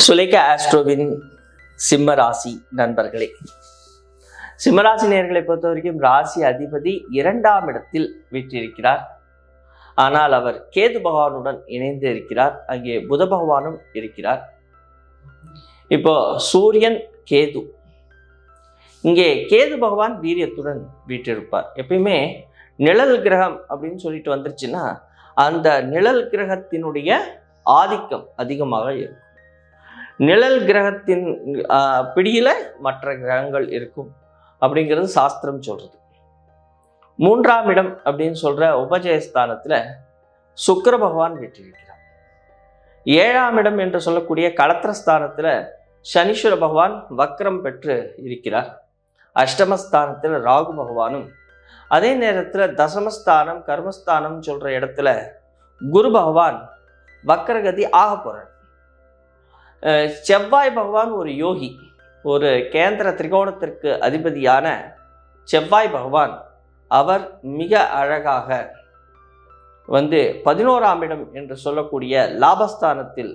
சுலேகா ஆஸ்ட்ரோவின் சிம்ம ராசி நண்பர்களே, சிம்மராசி நேயர்களை பொறுத்த வரைக்கும் ராசி அதிபதி 2ஆம் இடத்தில் வீற்றிருக்கிறார். ஆனால் அவர் கேது பகவானுடன் இணைந்து இருக்கிறார். அங்கே புத பகவானும் இருக்கிறார். இப்போ சூரியன் கேது, இங்கே கேது பகவான் வீரியத்துடன் வீற்றிருப்பார். எப்பயுமே நிழல் கிரகம் அப்படின்னு சொல்லிட்டு வந்துருச்சுன்னா அந்த நிழல் கிரகத்தினுடைய ஆதிக்கம் அதிகமாக இருக்கும். நிழல் கிரகத்தின் பிடியில மற்ற கிரகங்கள் இருக்கும் அப்படிங்கிறது சாஸ்திரம் சொல்றது. 3ஆம் இடம் அப்படின்னு சொல்ற உபஜயஸ்தானத்துல சுக்கிர பகவான் வீற்றிருக்கிறார். 7ஆம் இடம் என்று சொல்லக்கூடிய களத்திரஸ்தானத்துல சனீஸ்வர பகவான் வக்ரம் பெற்று இருக்கிறார். அஷ்டமஸ்தானத்தில் ராகு பகவானும், அதே நேரத்துல தசமஸ்தானம் கர்மஸ்தானம் சொல்ற இடத்துல குரு பகவான் வக்ரகதி ஆக போறார். செவ்வாய் பகவான் ஒரு யோகி, ஒரு கேந்திர திரிகோணத்திற்கு அதிபதியான செவ்வாய் பகவான் அவர் மிக அழகாக 11ஆம் இடம் என்று சொல்லக்கூடிய லாபஸ்தானத்தில்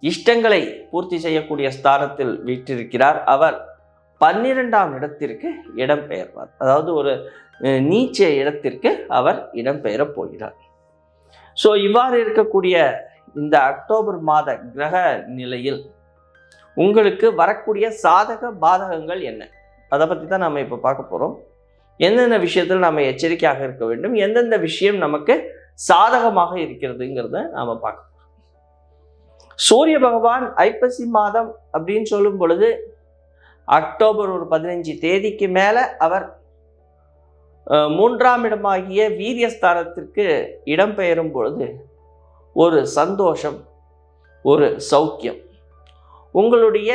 இஷ்டங்களை பூர்த்தி செய்யக்கூடிய ஸ்தானத்தில் வீற்றிருக்கிறார். அவர் 12ஆம் இடத்திற்கு இடம்பெயர்வார். அதாவது ஒரு நீச்ச இடத்திற்கு அவர் இடம்பெயரப் போகிறார். ஸோ இவ்வாறு இருக்கக்கூடிய இந்த அக்டோபர் மாத கிரக நிலையில் உங்களுக்கு வரக்கூடிய சாதக பாதகங்கள் என்ன, அதை பற்றி தான் நம்ம இப்போ பார்க்க போகிறோம். எந்தெந்த விஷயத்தில் நம்ம எச்சரிக்கையாக இருக்க வேண்டும், எந்தெந்த விஷயம் நமக்கு சாதகமாக இருக்கிறதுங்கிறத நாம் பார்க்க போகிறோம். சூரிய பகவான் ஐப்பசி மாதம் அப்படின்னு சொல்லும் பொழுது அக்டோபர் ஒரு 15 தேதிக்கு மேலே அவர் 3ஆம் இடமாகிய வீரியஸ்தானத்திற்கு இடம்பெயரும் பொழுது ஒரு சந்தோஷம், ஒரு சௌக்கியம். உங்களுடைய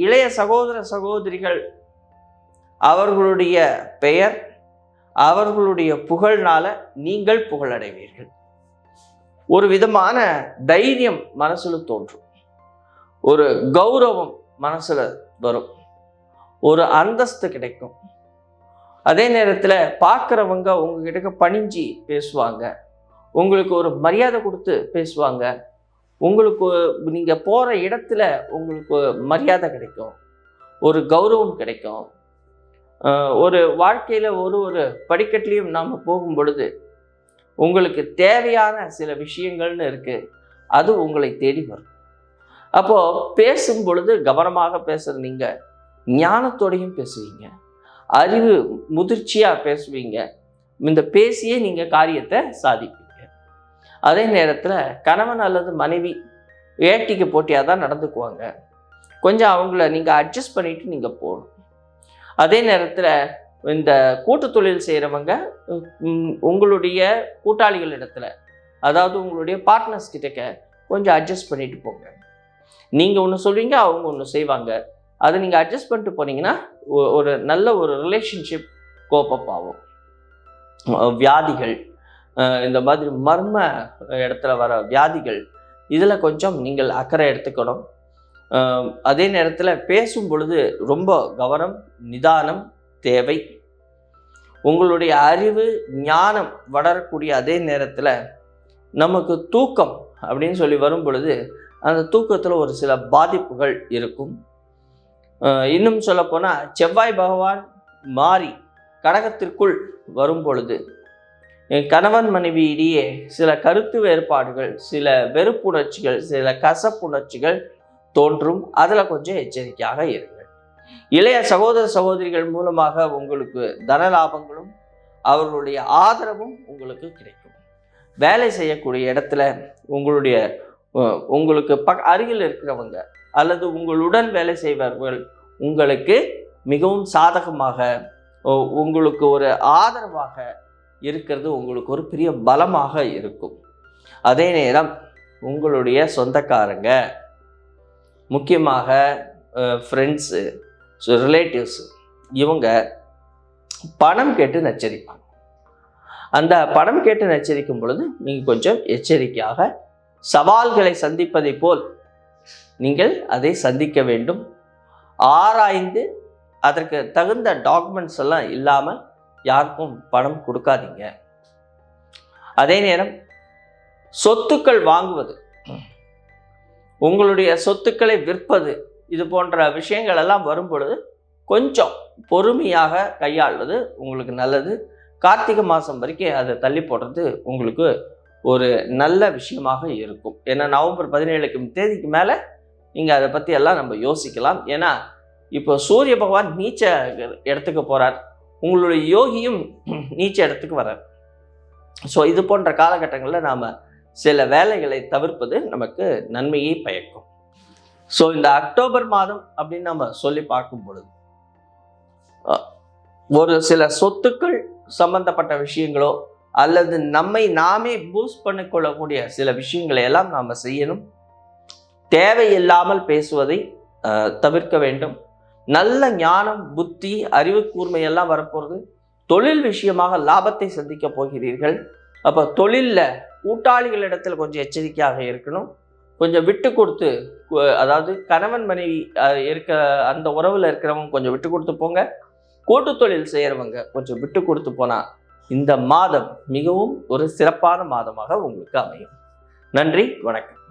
இளைய சகோதர சகோதரிகள் அவர்களுடைய பெயர், அவர்களுடைய புகழ்னால நீங்கள் புகழடைவீர்கள். ஒரு விதமான தைரியம் மனசுல தோன்றும், ஒரு கௌரவம் மனசுல வரும், ஒரு அந்தஸ்து கிடைக்கும். அதே நேரத்தில் பார்க்குறவங்க உங்ககிட்ட பணிஞ்சு பேசுவாங்க, உங்களுக்கு ஒரு மரியாதை கொடுத்து பேசுவாங்க. உங்களுக்கு நீங்கள் போகிற இடத்துல உங்களுக்கு மரியாதை கிடைக்கும், ஒரு கௌரவம் கிடைக்கும். ஒரு வாழ்க்கையில் ஒரு படிக்கட்டிலையும் நாம் போகும் பொழுது உங்களுக்கு தேவையான சில விஷயங்கள்னு இருக்குது, அது உங்களை தேடி வரும். அப்போது பேசும் பொழுது கவனமாக பேசுகிற நீங்கள் ஞானத்தோடையும் பேசுவீங்க, அறிவு முதிர்ச்சியாக பேசுவீங்க. இந்த பேசியே நீங்கள் காரியத்தை சாதிப்பீங்க. அதே நேரத்தில் கணவன் அல்லது மனைவி ஏட்டிக்கு போட்டியாக தான் நடந்துக்குவாங்க. கொஞ்சம் அவங்கள நீங்கள் அட்ஜஸ்ட் பண்ணிட்டு நீங்கள் போகணும். அதே நேரத்தில் இந்த கூட்டு தொழில் செய்கிறவங்க உங்களுடைய கூட்டாளிகள் இடத்துல, அதாவது உங்களுடைய பார்ட்னர்ஸ் கிட்டக்க கொஞ்சம் அட்ஜஸ்ட் பண்ணிட்டு போங்க. நீங்கள் ஒன்று சொல்வீங்க, அவங்க ஒன்று செய்வாங்க. அதை நீங்கள் அட்ஜஸ்ட் பண்ணிட்டு போனீங்கன்னா ஒரு நல்ல ஒரு ரிலேஷன்ஷிப் கோப்பப் ஆகும். வியாதிகள், இந்த மாதிரி மர்ம இடத்துல வர வியாதிகள், இதில் கொஞ்சம் நீங்கள் அக்கறை எடுத்துக்கணும். அதே நேரத்தில் பேசும் பொழுது ரொம்ப கவனம், நிதானம் தேவை. உங்களுடைய அறிவு ஞானம் வளரக்கூடிய அதே நேரத்தில் நமக்கு தூக்கம் அப்படின்னு சொல்லி வரும் பொழுது அந்த தூக்கத்தில் ஒரு சில பாதிப்புகள் இருக்கும். இன்னும் சொல்லப்போனால் செவ்வாய் பகவான் மாறி கடகத்திற்குள் வரும் பொழுது கணவன் மனைவி இடையே சில கருத்து வேறுபாடுகள், சில வெறுப்புணர்ச்சிகள், சில கசப்புணர்ச்சிகள் தோன்றும். அதில் கொஞ்சம் எச்சரிக்கையாக இருங்கள். இளைய சகோதர சகோதரிகள் மூலமாக உங்களுக்கு தன லாபங்களும் அவர்களுடைய ஆதரவும் உங்களுக்கு கிடைக்கும். வேலை செய்யக்கூடிய இடத்துல உங்களுக்கு அருகில் இருக்கிறவங்க அல்லது உங்களுடன் வேலை செய்பவர்கள் உங்களுக்கு மிகவும் சாதகமாக, உங்களுக்கு ஒரு ஆதரவாக இருக்கிறது உங்களுக்கு ஒரு பெரிய பலமாக இருக்கும். அதே நேரம் உங்களுடைய சொந்தக்காரங்க, முக்கியமாக ஃப்ரெண்ட்ஸு, ரிலேட்டிவ்ஸ், இவங்க பணம் கேட்டு நச்சரிப்பாங்க. அந்த பணம் கேட்டு நச்சரிக்கும் பொழுது நீங்கள் கொஞ்சம் எச்சரிக்கையாக, சவால்களை சந்திப்பதை போல் நீங்கள் அதை சந்திக்க வேண்டும். ஆராய்ந்து அதற்கு தகுந்த டாக்குமெண்ட்ஸ் எல்லாம் இல்லாமல் யாருக்கும் பணம் கொடுக்காதீங்க. அதே நேரம் சொத்துக்கள் வாங்குவது, உங்களுடைய சொத்துக்களை விற்பது, இது போன்ற விஷயங்கள் எல்லாம் வரும் பொழுது கொஞ்சம் பொறுமையாக கையாள்வது உங்களுக்கு நல்லது. கார்த்திகை மாதம் வரைக்கும் அதை தள்ளி போடுறது உங்களுக்கு ஒரு நல்ல விஷயமாக இருக்கும். ஏன்னா நவம்பர் 17 தேதிக்கு மேலே நீங்கள் அதை பற்றி எல்லாம் நம்ம யோசிக்கலாம். ஏன்னா இப்போ சூரிய பகவான் நீச்ச இடத்துக்கு போகிறார், உங்களுடைய யோகியும் நீச்ச இடத்துக்கு வர்றார். ஸோ இது போன்ற காலகட்டங்களில் நாம் சில வேலைகளை தவிர்ப்பது நமக்கு நன்மையை பயக்கும். ஸோ இந்த அக்டோபர் மாதம் அப்படின்னு நம்ம சொல்லி பார்க்கும் பொழுது ஒரு சில சொத்துக்கள் சம்பந்தப்பட்ட விஷயங்களோ அல்லது நம்மை நாமே பூஸ்ட் பண்ணிக்கொள்ளக்கூடிய சில விஷயங்களை எல்லாம் நாம் செய்யணும். தேவையில்லாமல் பேசுவதை தவிர்க்க வேண்டும். நல்ல ஞானம், புத்தி, அறிவு கூர்மையெல்லாம் வரப்போகிறது. தொழில் விஷயமாக லாபத்தை சந்திக்க போகிறீர்கள். அப்போ தொழிலில் கூட்டாளிகளிடத்தில் கொஞ்சம் எச்சரிக்கையாக இருக்கணும். கொஞ்சம் விட்டு கொடுத்து, அதாவது கணவன் மனைவி இருக்க அந்த உறவில் இருக்கிறவங்க கொஞ்சம் விட்டு கொடுத்து போங்க. கூட்டு தொழில் செய்கிறவங்க கொஞ்சம் விட்டு கொடுத்து போனால் இந்த மாதம் மிகவும் ஒரு சிறப்பான மாதமாக உங்களுக்கு அமையும். நன்றி, வணக்கம்.